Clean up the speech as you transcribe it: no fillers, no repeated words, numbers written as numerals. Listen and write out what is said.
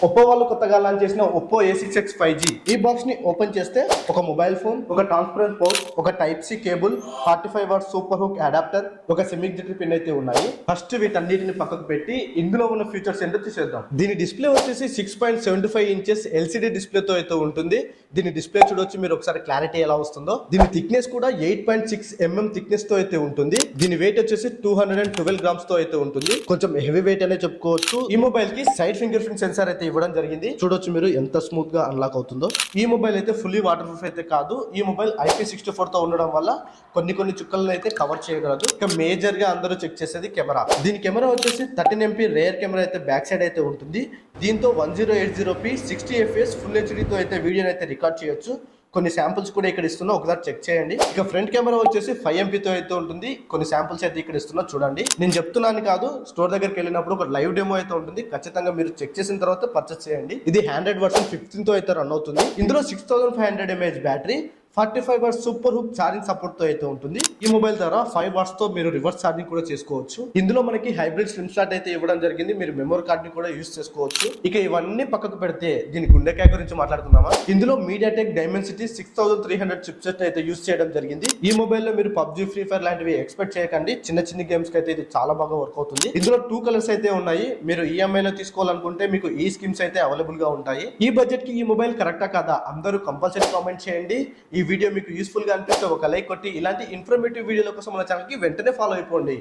Oppo వాళ్ళు కొత్తగా launch చేసిన ఒప్పో A6X 5G ఈ బాక్స్ ని ఓపెన్ చేస్తే ఒక మొబైల్ ఫోన్, ఒక ట్రాన్స్పరెంట్ పౌచ్, ఒక type C cable, 45 watt super hook adapter, ఒక సెమీ డిజిటల్ పిన్ అయితే ఉన్నాయి. ఫస్ట్ వీటన్నిటిని పక్కకు పెట్టి ఇందులో ఉన్న ఫీచర్స్ ఏంటో చూసేద్దాం. దీని డిస్ప్లే వచ్చేసి 6.75 ఇంచెస్ LCD డిస్ప్లే తో అయితే ఉంటుంది. దీని డిస్ప్లే చూడొచ్చు మీరు ఒకసారి, క్లారిటీ ఎలా వస్తుందో. దీని థిక్నెస్ కూడా 8.6 mm థిక్నెస్ తో అయితే ఉంటుంది. దీని వెయిట్ వచ్చేసి 212 గ్రామ్స్ తో అయితే ఉంటుంది. కొంచెం హెవీ వెయిట్ అనే చెప్పుకోవచ్చు. ఈ మొబైల్ కి సైడ్ ఫింగర్ ప్రింట్ సెన్సార్ అయితే ఇవ్వడం జరిగింది. చూడొచ్చు మీరు ఎంత స్మూత్ గా అన్లాక్ అవుతుందో. ఈ మొబైల్ అయితే ఫుల్లీ వాటర్ ప్రూఫ్ అయితే కాదు. ఈ మొబైల్ IP64 తో ఉండడం వల్ల కొన్ని చుక్కలను అయితే కవర్ చేయగలదు. ఇక మేజర్ గా అందరూ చెక్ చేసేది కెమెరా. దీని కెమెరా వచ్చేసి 13 MP రేర్ కెమెరా అయితే బ్యాక్ సైడ్ అయితే ఉంటుంది. దీంతో 1080p 60 fps ఫుల్ HD తో అయితే వీడియోని అయితే రికార్డ్ చేయొచ్చు. కొన్ని శాంపుల్స్ కూడా ఇక్కడ ఇస్తున్నా, ఒకసారి చెక్ చేయండి. ఇక ఫ్రంట్ కెమెరా వచ్చేసి 5 MP తో అయితే ఉంటుంది. కొన్ని శాంపుల్స్ అయితే ఇక్కడ ఇస్తున్నా చూడండి. నేను చెప్తున్నాను కాదు, స్టోర్ దగ్గరికి వెళ్ళినప్పుడు ఒక లైవ్ డెమో అయితే ఉంటుంది. ఖచ్చితంగా మీరు చెక్ చేసిన తర్వాత పర్చేస్ చేయండి. ఇది ఆండ్రాయిడ్ వర్షన్ 15 తో అయితే రన్ అవుతుంది. ఇందులో 6500 mAh battery, 45 watts super hook charging support తో అయితే ఉంటుంది. ఈ మొబైల్ ద్వారా 5 వాట్స్ తో మీరు రివర్స్ ఛార్జింగ్ కూడా చేసుకోవచ్చు. ఇందులో మనకి హైబ్రిడ్ సిమ్ స్లాట్ అయితే ఇవ్వడం జరిగింది. మీరు మెమరీ కార్డ్ ని కూడా యూస్ చేసుకోవచ్చు. ఇక ఇవన్నీ పక్కకు పెడితే దీని గుండెకాయ గురించి మాట్లాడుతున్నామా. ఇందులో మీడియాటెక్ డైమెన్సిటీ 6300 చిప్సెట్ అయితే యూస్ చేయడం జరిగింది. ఈ మొబైల్ లో మీరు PUBG, ఫ్రీ ఫైర్ లాంటివి ఎక్స్పెక్ట్ చేయకండి. చిన్న గేమ్స్ కి అయితే ఇది చాలా బాగా వర్క్ అవుతుంది. ఇందులో 2 కలర్స్ అయితే ఉన్నాయి. మీరు EMI లో తీసుకోవాలనుకుంటే మీకు ఈ స్కీమ్స్ అయితే అవైలబుల్ గా ఉంటాయి. ఈ బడ్జెట్ కి ఈ మొబైల్ కరెక్టా కాదా అందరూ కంపల్సరీ కామెంట్ చేయండి. ఈ వీడియో మీకు యూస్ఫుల్ గా అనిపిస్తే ఒక లైక్ కొట్టి ఇలాంటి ఇన్ఫర్మేటివ్ వీడియోల కోసం మన ఛానల్ కి వెంటనే ఫాలో అయిపోండి.